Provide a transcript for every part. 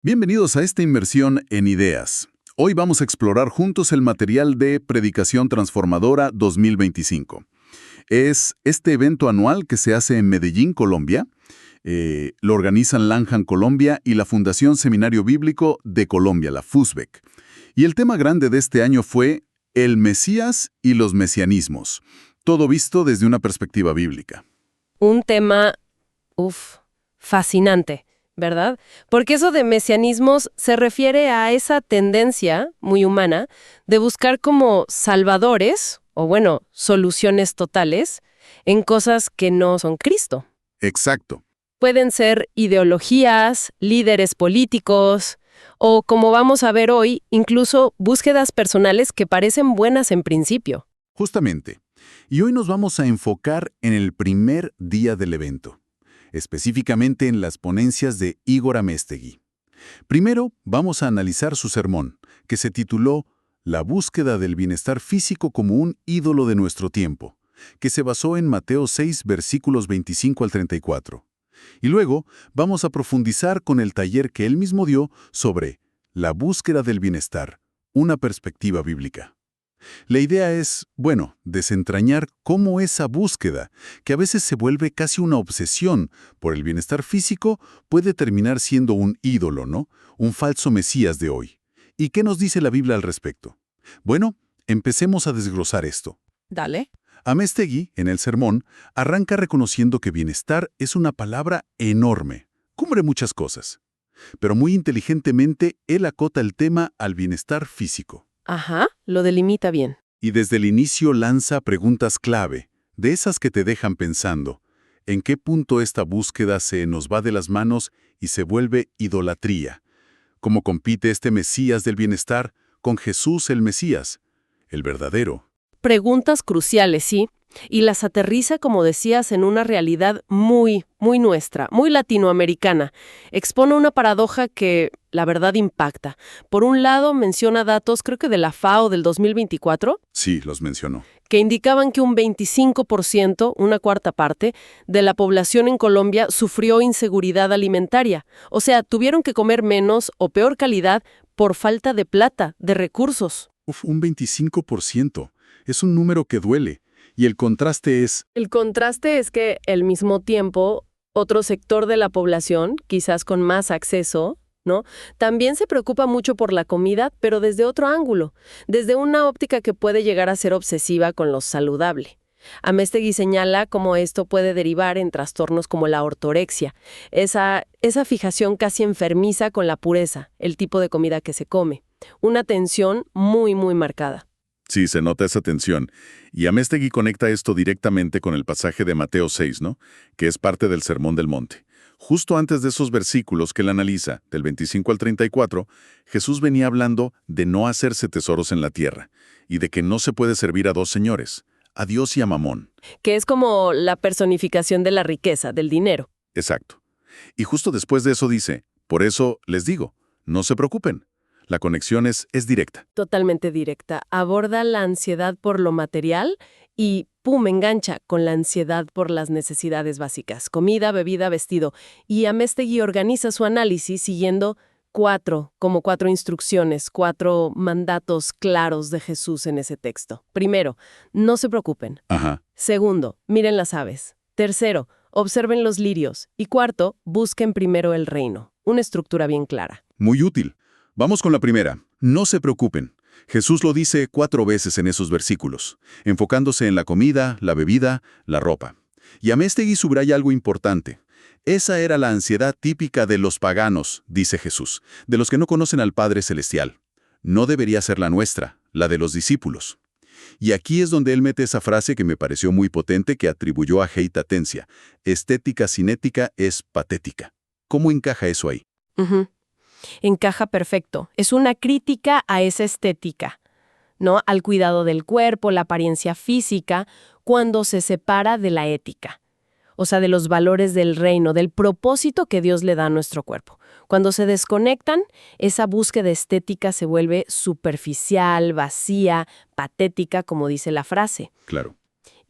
Bienvenidos a esta inmersión en ideas. Hoy vamos a explorar juntos el material de Predicación Transformadora 2025. Es este evento anual que se hace en Medellín, Colombia. Lo organizan Lanjan Colombia y la Fundación Seminario Bíblico de Colombia, la FUSBEC. Y el tema grande de este año fue el Mesías y los mesianismos, todo visto desde una perspectiva bíblica. Un tema, fascinante, ¿verdad? Porque eso de mesianismos se refiere a esa tendencia muy humana de buscar como salvadores, o bueno, soluciones totales, en cosas que no son Cristo. Exacto. Pueden ser ideologías, líderes políticos, o como vamos a ver hoy, incluso búsquedas personales que parecen buenas en principio. Justamente. Y hoy nos vamos a enfocar en el primer día del evento, específicamente en las ponencias de Igor Améztegui. Primero, vamos a analizar su sermón, que se tituló La búsqueda del bienestar físico como un ídolo de nuestro tiempo, que se basó en Mateo 6, versículos 25 al 34. Y luego vamos a profundizar con el taller que él mismo dio sobre la búsqueda del bienestar, una perspectiva bíblica. La idea es, desentrañar cómo esa búsqueda, que a veces se vuelve casi una obsesión por el bienestar físico, puede terminar siendo un ídolo, ¿no? Un falso mesías de hoy. ¿Y qué nos dice la Biblia al respecto? Bueno, empecemos a desglosar esto. Dale. Améztegui, en el sermón, arranca reconociendo que bienestar es una palabra enorme, cubre muchas cosas. Pero muy inteligentemente, él acota el tema al bienestar físico. Ajá, lo delimita bien. Y desde el inicio lanza preguntas clave, de esas que te dejan pensando, ¿en qué punto esta búsqueda se nos va de las manos y se vuelve idolatría? ¿Cómo compite este Mesías del bienestar con Jesús el Mesías, el verdadero? Preguntas cruciales, sí, y las aterriza, como decías, en una realidad muy nuestra, muy latinoamericana. Expone una paradoja que, la verdad, impacta. Por un lado, menciona datos, creo que de la FAO del 2024. Sí, los mencionó. Que indicaban que un 25%, una cuarta parte, de la población en Colombia sufrió inseguridad alimentaria. O sea, tuvieron que comer menos o peor calidad por falta de plata, de recursos. Un 25%. Es un número que duele. Y el contraste es... El contraste es que, al mismo tiempo, otro sector de la población, quizás con más acceso, ¿no?, también se preocupa mucho por la comida, pero desde otro ángulo, desde una óptica que puede llegar a ser obsesiva con lo saludable. Améztegui señala cómo esto puede derivar en trastornos como la ortorexia, esa fijación casi enfermiza con la pureza, el tipo de comida que se come. Una tensión muy marcada. Sí, se nota esa tensión. Y Améztegui conecta esto directamente con el pasaje de Mateo 6, ¿no?, que es parte del Sermón del Monte. Justo antes de esos versículos que él analiza, del 25 al 34, Jesús venía hablando de no hacerse tesoros en la tierra y de que no se puede servir a dos señores, a Dios y a Mamón. Que es como la personificación de la riqueza, del dinero. Exacto. Y justo después de eso dice, por eso les digo, no se preocupen. La conexión es directa. Totalmente directa. Aborda la ansiedad por lo material y, engancha con la ansiedad por las necesidades básicas. Comida, bebida, vestido. Y Améztegui organiza su análisis siguiendo cuatro instrucciones, 4 mandatos claros de Jesús en ese texto. Primero, no se preocupen. Ajá. Segundo, miren las aves. Tercero, observen los lirios. Y cuarto, busquen primero el reino. Una estructura bien clara. Muy útil. Vamos con la primera. No se preocupen. Jesús lo dice 4 veces en esos versículos, enfocándose en la comida, la bebida, la ropa. Y Améztegui subraya algo importante. Esa era la ansiedad típica de los paganos, dice Jesús, de los que no conocen al Padre Celestial. No debería ser la nuestra, la de los discípulos. Y aquí es donde él mete esa frase que me pareció muy potente que atribuyó a Heit Atencia. Estética sin ética es patética. ¿Cómo encaja eso ahí? Encaja perfecto. Es una crítica a esa estética, ¿no?, al cuidado del cuerpo, la apariencia física, cuando se separa de la ética. O sea, de los valores del reino, del propósito que Dios le da a nuestro cuerpo. Cuando se desconectan, esa búsqueda estética se vuelve superficial, vacía, patética, como dice la frase. Claro.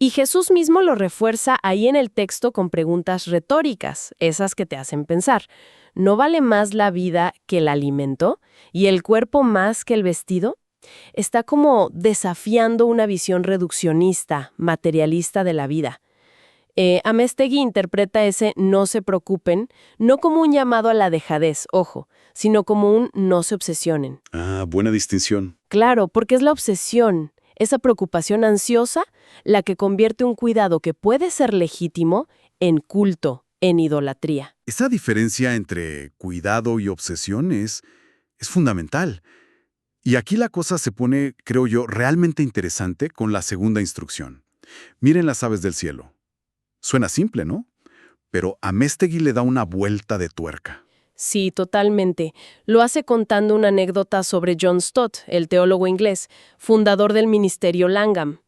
Y Jesús mismo lo refuerza ahí en el texto con preguntas retóricas, esas que te hacen pensar. ¿No vale más la vida que el alimento? ¿Y el cuerpo más que el vestido? Está como desafiando una visión reduccionista, materialista de la vida. Améztegui interpreta ese no se preocupen no como un llamado a la dejadez, ojo, sino como un no se obsesionen. Ah, buena distinción. Claro, porque es la obsesión, esa preocupación ansiosa, la que convierte un cuidado que puede ser legítimo en culto, en idolatría. Esa diferencia entre cuidado y obsesión es fundamental. Y aquí la cosa se pone, creo yo, realmente interesante con la segunda instrucción. Miren las aves del cielo. Suena simple, ¿no? Pero Améztegui le da una vuelta de tuerca. Sí, totalmente. Lo hace contando una anécdota sobre John Stott, el teólogo inglés, fundador del ministerio Langham.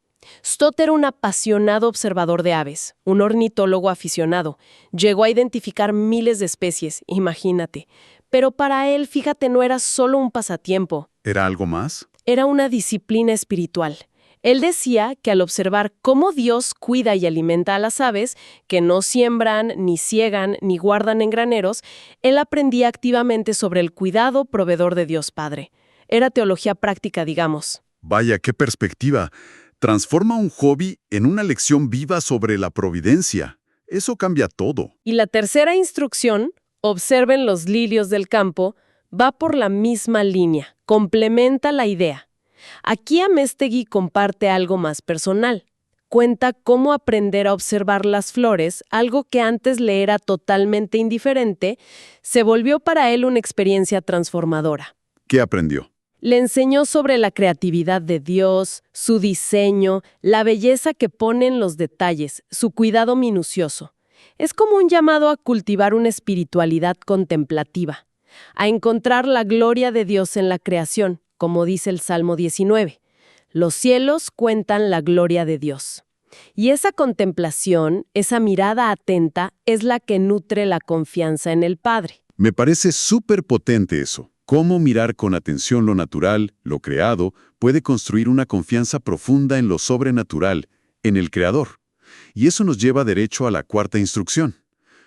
Stott era un apasionado observador de aves, un ornitólogo aficionado. Llegó a identificar miles de especies, imagínate. Pero para él, fíjate, no era solo un pasatiempo. ¿Era algo más? Era una disciplina espiritual. Él decía que al observar cómo Dios cuida y alimenta a las aves, que no siembran, ni ciegan, ni guardan en graneros, él aprendía activamente sobre el cuidado proveedor de Dios Padre. Era teología práctica, digamos. Vaya, qué perspectiva. Transforma un hobby en una lección viva sobre la providencia. Eso cambia todo. Y la tercera instrucción, observen los lirios del campo, va por la misma línea, complementa la idea. Aquí Améztegui comparte algo más personal. Cuenta cómo aprender a observar las flores, algo que antes le era totalmente indiferente, se volvió para él una experiencia transformadora. ¿Qué aprendió? Le enseñó sobre la creatividad de Dios, su diseño, la belleza que pone en los detalles, su cuidado minucioso. Es como un llamado a cultivar una espiritualidad contemplativa, a encontrar la gloria de Dios en la creación, como dice el Salmo 19. Los cielos cuentan la gloria de Dios. Y esa contemplación, esa mirada atenta, es la que nutre la confianza en el Padre. Me parece súper potente eso. Cómo mirar con atención lo natural, lo creado, puede construir una confianza profunda en lo sobrenatural, en el Creador. Y eso nos lleva derecho a la cuarta instrucción.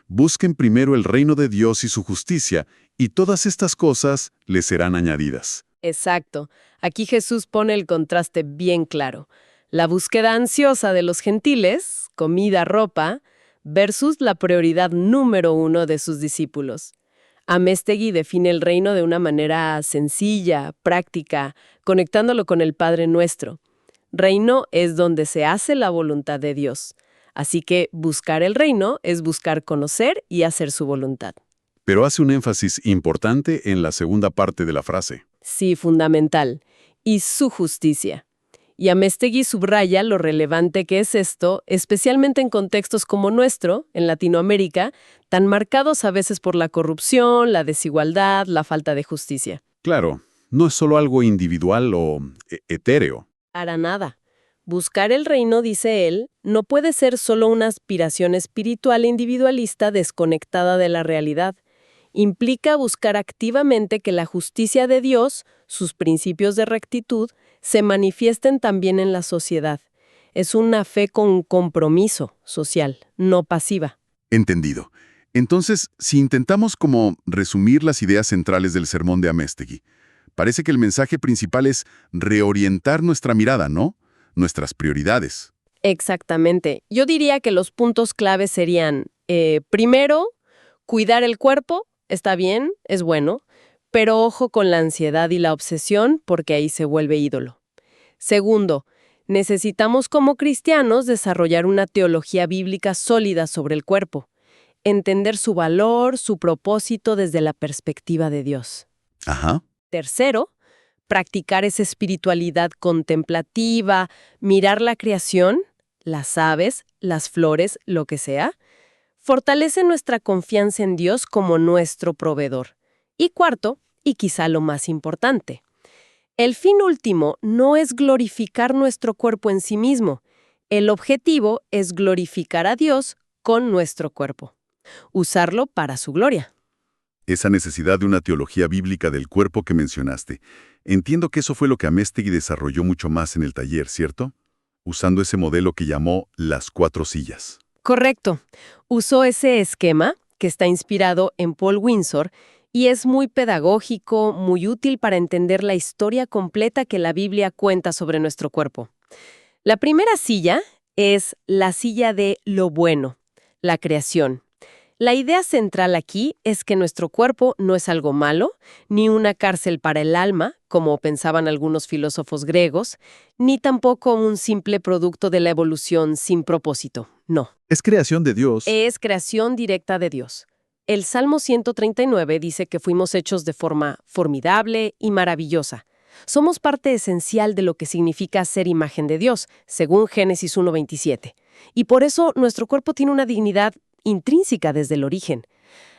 Busquen primero el reino de Dios y su justicia, y todas estas cosas les serán añadidas. Exacto. Aquí Jesús pone el contraste bien claro. La búsqueda ansiosa de los gentiles, comida, ropa, versus la prioridad número 1 de sus discípulos. Améztegui define el reino de una manera sencilla, práctica, conectándolo con el Padre Nuestro. Reino es donde se hace la voluntad de Dios. Así que buscar el reino es buscar conocer y hacer su voluntad. Pero hace un énfasis importante en la segunda parte de la frase. Sí, fundamental. Y su justicia. Y Améztegui subraya lo relevante que es esto, especialmente en contextos como nuestro, en Latinoamérica, tan marcados a veces por la corrupción, la desigualdad, la falta de justicia. Claro, no es solo algo individual o etéreo. Para nada. Buscar el reino, dice él, no puede ser solo una aspiración espiritual individualista desconectada de la realidad. Implica buscar activamente que la justicia de Dios, sus principios de rectitud, se manifiesten también en la sociedad. Es una fe con compromiso social, no pasiva. Entendido. Entonces, si intentamos como resumir las ideas centrales del sermón de Améztegui, parece que el mensaje principal es reorientar nuestra mirada, ¿no? Nuestras prioridades. Exactamente. Yo diría que los puntos claves serían, primero, cuidar el cuerpo. Está bien, es bueno, pero ojo con la ansiedad y la obsesión porque ahí se vuelve ídolo. Segundo, necesitamos como cristianos desarrollar una teología bíblica sólida sobre el cuerpo, entender su valor, su propósito desde la perspectiva de Dios. Ajá. Tercero, practicar esa espiritualidad contemplativa, mirar la creación, las aves, las flores, lo que sea, fortalece nuestra confianza en Dios como nuestro proveedor. Y cuarto, y quizá lo más importante, el fin último no es glorificar nuestro cuerpo en sí mismo. El objetivo es glorificar a Dios con nuestro cuerpo. Usarlo para su gloria. Esa necesidad de una teología bíblica del cuerpo que mencionaste. Entiendo que eso fue lo que Améztegui desarrolló mucho más en el taller, ¿cierto? usando ese modelo que llamó las 4 sillas. Correcto. Usó ese esquema, que está inspirado en Paul Windsor, y es muy pedagógico, muy útil para entender la historia completa que la Biblia cuenta sobre nuestro cuerpo. La primera silla es la silla de lo bueno, la creación. La idea central aquí es que nuestro cuerpo no es algo malo, ni una cárcel para el alma, como pensaban algunos filósofos griegos, ni tampoco un simple producto de la evolución sin propósito. No. Es creación de Dios. Es creación directa de Dios. El Salmo 139 dice que fuimos hechos de forma formidable y maravillosa. Somos parte esencial de lo que significa ser imagen de Dios, según Génesis 1:27. Y por eso nuestro cuerpo tiene una dignidad intrínseca desde el origen.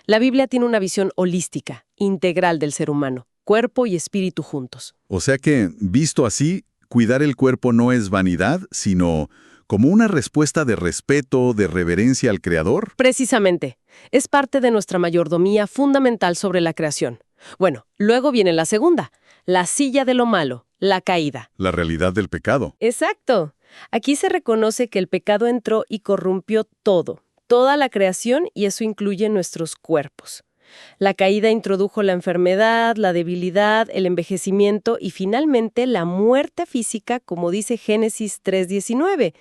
La Biblia tiene una visión holística, integral del ser humano, cuerpo y espíritu juntos. O sea que, visto así, cuidar el cuerpo no es vanidad, sino como una respuesta de respeto, de reverencia al Creador. Precisamente, es parte de nuestra mayordomía fundamental sobre la creación. Bueno, luego viene la segunda, la silla de lo malo, la caída. La realidad del pecado. Exacto. Aquí se reconoce que el pecado entró y corrompió todo, toda la creación, y eso incluye nuestros cuerpos. La caída introdujo la enfermedad, la debilidad, el envejecimiento y finalmente la muerte física, como dice Génesis 3:19.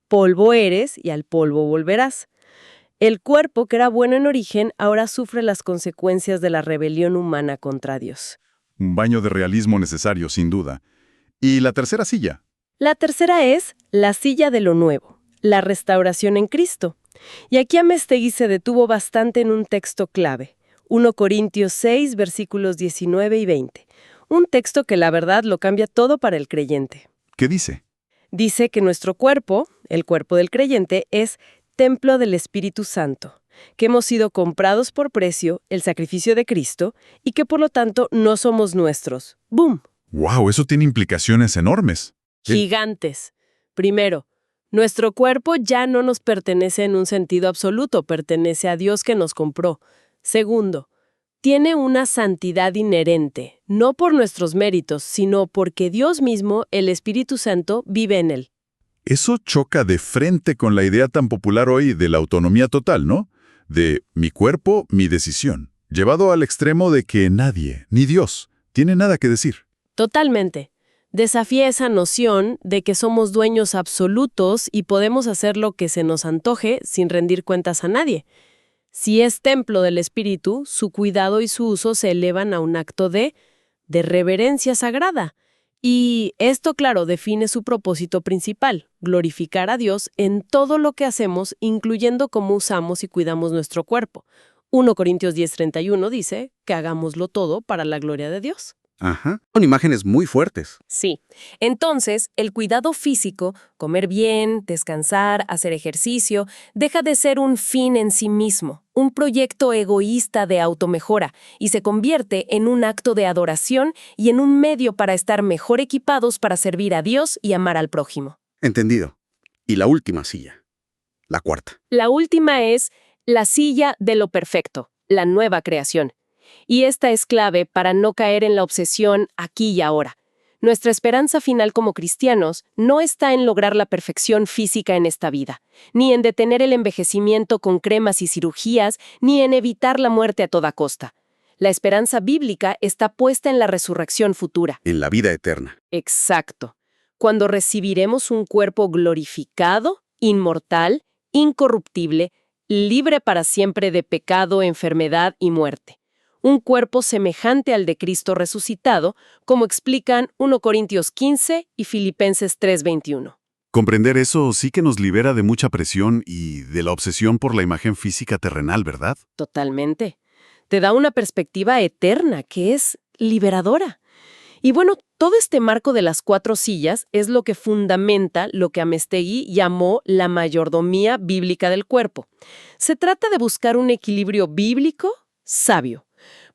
Polvo eres y al polvo volverás. El cuerpo, que era bueno en origen, ahora sufre las consecuencias de la rebelión humana contra Dios. Un baño de realismo necesario, sin duda. ¿Y la tercera silla? La tercera es la silla de lo nuevo, la restauración en Cristo. Y aquí Améztegui se detuvo bastante en un texto clave, 1 Corintios 6, versículos 19 y 20. Un texto que la verdad lo cambia todo para el creyente. ¿Qué dice? Dice que nuestro cuerpo, el cuerpo del creyente, es templo del Espíritu Santo, que hemos sido comprados por precio, el sacrificio de Cristo, y que por lo tanto no somos nuestros. ¡Bum! ¡Wow! Eso tiene implicaciones enormes. Gigantes. Primero, nuestro cuerpo ya no nos pertenece en un sentido absoluto, pertenece a Dios que nos compró. Segundo, tiene una santidad inherente, no por nuestros méritos, sino porque Dios mismo, el Espíritu Santo, vive en él. Eso choca de frente con la idea tan popular hoy de la autonomía total, ¿no? De mi cuerpo, mi decisión, llevado al extremo de que nadie, ni Dios, tiene nada que decir. Totalmente. Desafía esa noción de que somos dueños absolutos y podemos hacer lo que se nos antoje sin rendir cuentas a nadie. Si es templo del Espíritu, su cuidado y su uso se elevan a un acto de reverencia sagrada. Y esto, claro, define su propósito principal, glorificar a Dios en todo lo que hacemos, incluyendo cómo usamos y cuidamos nuestro cuerpo. 1 Corintios 10:31 dice que hagámoslo todo para la gloria de Dios. Ajá. Son imágenes muy fuertes. Sí. Entonces, el cuidado físico, comer bien, descansar, hacer ejercicio, deja de ser un fin en sí mismo, un proyecto egoísta de automejora, y se convierte en un acto de adoración y en un medio para estar mejor equipados para servir a Dios y amar al prójimo. Entendido. Y la última silla. La cuarta. La última es la silla de lo perfecto, la nueva creación. Y esta es clave para no caer en la obsesión aquí y ahora. Nuestra esperanza final como cristianos no está en lograr la perfección física en esta vida, ni en detener el envejecimiento con cremas y cirugías, ni en evitar la muerte a toda costa. La esperanza bíblica está puesta en la resurrección futura. En la vida eterna. Exacto. Cuando recibiremos un cuerpo glorificado, inmortal, incorruptible, libre para siempre de pecado, enfermedad y muerte. Un cuerpo semejante al de Cristo resucitado, como explican 1 Corintios 15 y Filipenses 3:21. Comprender eso sí que nos libera de mucha presión y de la obsesión por la imagen física terrenal, ¿verdad? Totalmente. Te da una perspectiva eterna que es liberadora. Y bueno, todo este marco de las 4 sillas es lo que fundamenta lo que Améztegui llamó la mayordomía bíblica del cuerpo. Se trata de buscar un equilibrio bíblico sabio.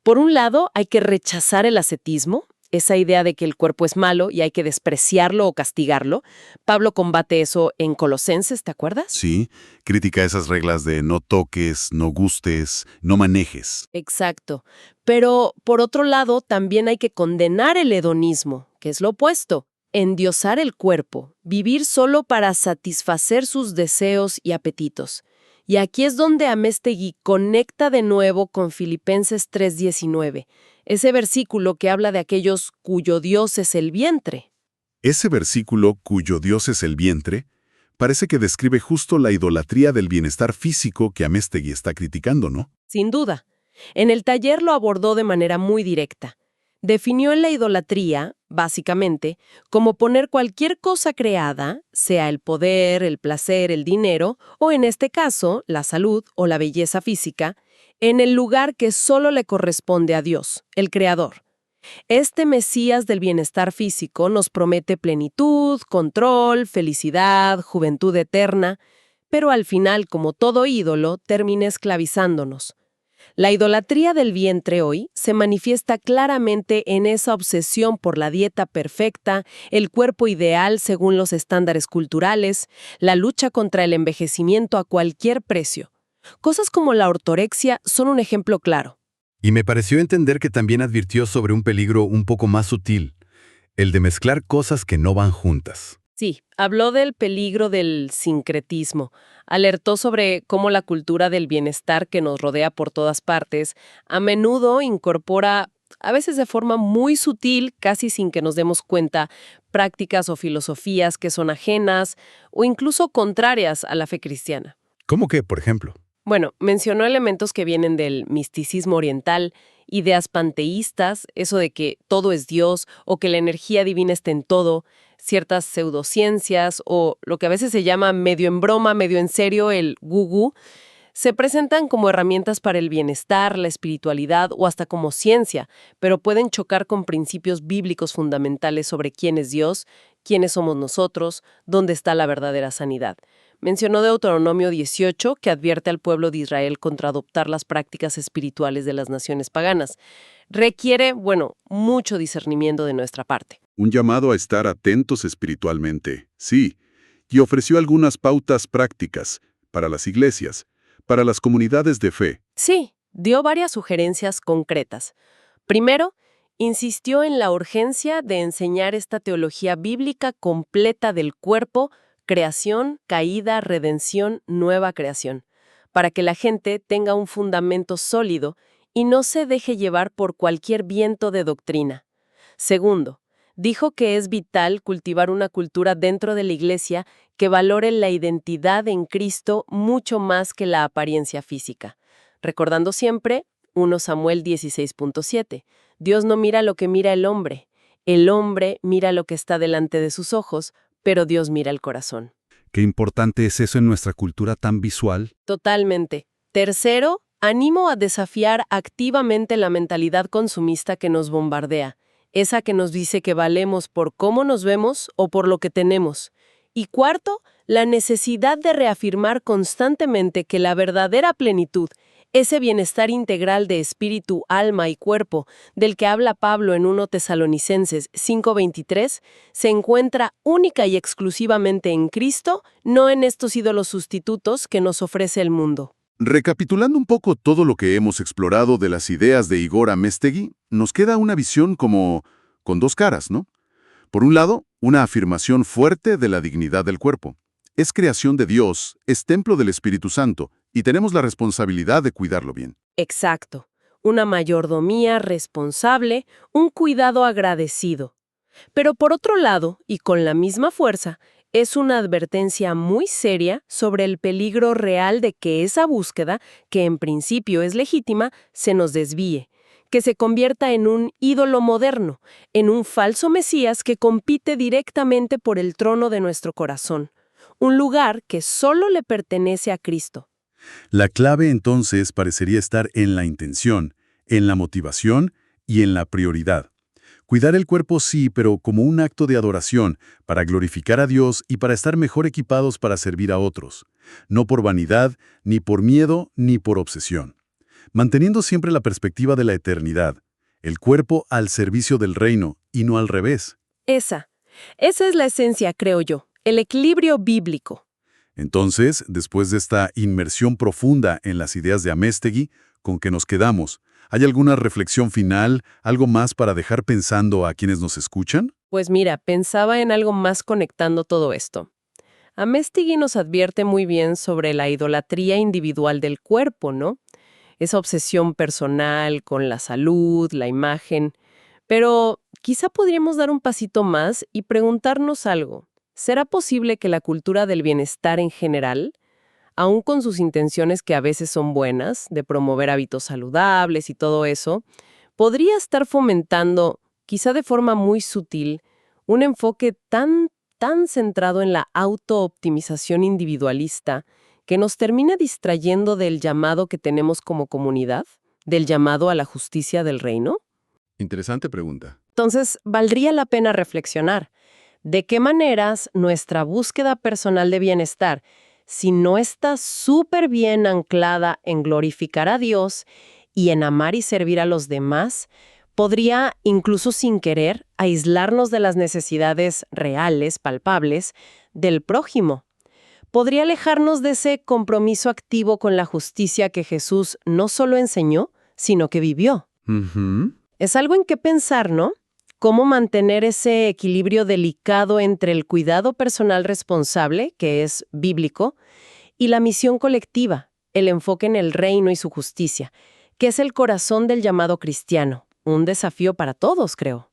Por un lado, hay que rechazar el ascetismo, esa idea de que el cuerpo es malo y hay que despreciarlo o castigarlo. Pablo combate eso en Colosenses, ¿te acuerdas? Sí, critica esas reglas de no toques, no gustes, no manejes. Exacto. Pero, por otro lado, también hay que condenar el hedonismo, que es lo opuesto. endiosar el cuerpo, vivir solo para satisfacer sus deseos y apetitos. Y aquí es donde Améztegui conecta de nuevo con Filipenses 3:19, ese versículo que habla de aquellos cuyo Dios es el vientre. Ese versículo, cuyo Dios es el vientre, parece que describe justo la idolatría del bienestar físico que Améztegui está criticando, ¿no? Sin duda. En el taller lo abordó de manera muy directa. Definió la idolatría, básicamente, como poner cualquier cosa creada, sea el poder, el placer, el dinero, o en este caso, la salud o la belleza física, en el lugar que solo le corresponde a Dios, el Creador. Este Mesías del bienestar físico nos promete plenitud, control, felicidad, juventud eterna, pero al final, como todo ídolo, termina esclavizándonos. La idolatría del vientre hoy se manifiesta claramente en esa obsesión por la dieta perfecta, el cuerpo ideal según los estándares culturales, la lucha contra el envejecimiento a cualquier precio. Cosas como la ortorexia son un ejemplo claro. Y me pareció entender que también advirtió sobre un peligro un poco más sutil, el de mezclar cosas que no van juntas. Sí, habló del peligro del sincretismo. Alertó sobre cómo la cultura del bienestar que nos rodea por todas partes a menudo incorpora, a veces de forma muy sutil, casi sin que nos demos cuenta, prácticas o filosofías que son ajenas o incluso contrarias a la fe cristiana. ¿Cómo que, por ejemplo? Bueno, mencionó elementos que vienen del misticismo oriental, ideas panteístas, eso de que todo es Dios o que la energía divina está en todo, ciertas pseudociencias o lo que a veces se llama medio en broma, medio en serio, el gugú, se presentan como herramientas para el bienestar, la espiritualidad o hasta como ciencia, pero pueden chocar con principios bíblicos fundamentales sobre quién es Dios, quiénes somos nosotros, dónde está la verdadera sanidad. Mencionó Deuteronomio 18, que advierte al pueblo de Israel contra adoptar las prácticas espirituales de las naciones paganas. Requiere, mucho discernimiento de nuestra parte. Un llamado a estar atentos espiritualmente, sí, y ofreció algunas pautas prácticas para las iglesias, para las comunidades de fe. Sí, dio varias sugerencias concretas. Primero, insistió en la urgencia de enseñar esta teología bíblica completa del cuerpo, creación, caída, redención, nueva creación, para que la gente tenga un fundamento sólido y no se deje llevar por cualquier viento de doctrina. Segundo, dijo que es vital cultivar una cultura dentro de la Iglesia que valore la identidad en Cristo mucho más que la apariencia física. Recordando siempre 1 Samuel 16.7, Dios no mira lo que mira el hombre mira lo que está delante de sus ojos, pero Dios mira el corazón. Qué importante es eso en nuestra cultura tan visual. Totalmente. Tercero, animo a desafiar activamente la mentalidad consumista que nos bombardea, esa que nos dice que valemos por cómo nos vemos o por lo que tenemos. Y cuarto, la necesidad de reafirmar constantemente que la verdadera plenitud, ese bienestar integral de espíritu, alma y cuerpo, del que habla Pablo en 1 Tesalonicenses 5:23, se encuentra única y exclusivamente en Cristo, no en estos ídolos sustitutos que nos ofrece el mundo. Recapitulando un poco todo lo que hemos explorado de las ideas de Igor Améztegui, nos queda una visión como con dos caras, ¿no? Por un lado, una afirmación fuerte de la dignidad del cuerpo. Es creación de Dios, es templo del Espíritu Santo, y tenemos la responsabilidad de cuidarlo bien. Exacto. Una mayordomía responsable, un cuidado agradecido. Pero por otro lado, y con la misma fuerza, es una advertencia muy seria sobre el peligro real de que esa búsqueda, que en principio es legítima, se nos desvíe, que se convierta en un ídolo moderno, en un falso Mesías que compite directamente por el trono de nuestro corazón, un lugar que solo le pertenece a Cristo. La clave entonces parecería estar en la intención, en la motivación y en la prioridad. Cuidar el cuerpo sí, pero como un acto de adoración, para glorificar a Dios y para estar mejor equipados para servir a otros. No por vanidad, ni por miedo, ni por obsesión. Manteniendo siempre la perspectiva de la eternidad. El cuerpo al servicio del reino, y no al revés. Esa es la esencia, creo yo, el equilibrio bíblico. Entonces, después de esta inmersión profunda en las ideas de Améztegui, ¿con qué nos quedamos? ¿Hay alguna reflexión final, algo más para dejar pensando a quienes nos escuchan? Pues mira, pensaba en algo más conectando todo esto. Amestigui nos advierte muy bien sobre la idolatría individual del cuerpo, ¿no? Esa obsesión personal con la salud, la imagen. Pero quizá podríamos dar un pasito más y preguntarnos algo. ¿Será posible que la cultura del bienestar en general, aun con sus intenciones que a veces son buenas, de promover hábitos saludables y todo eso, podría estar fomentando, quizá de forma muy sutil, un enfoque tan centrado en la autooptimización individualista que nos termina distrayendo del llamado que tenemos como comunidad, del llamado a la justicia del reino? Interesante pregunta. Entonces, valdría la pena reflexionar. ¿De qué maneras nuestra búsqueda personal de bienestar, si no está súper bien anclada en glorificar a Dios y en amar y servir a los demás, podría, incluso sin querer, aislarnos de las necesidades reales, palpables, del prójimo? Podría alejarnos de ese compromiso activo con la justicia que Jesús no solo enseñó, sino que vivió. Ujú. Es algo en qué pensar, ¿no? Cómo mantener ese equilibrio delicado entre el cuidado personal responsable, que es bíblico, y la misión colectiva, el enfoque en el reino y su justicia, que es el corazón del llamado cristiano. Un desafío para todos, creo.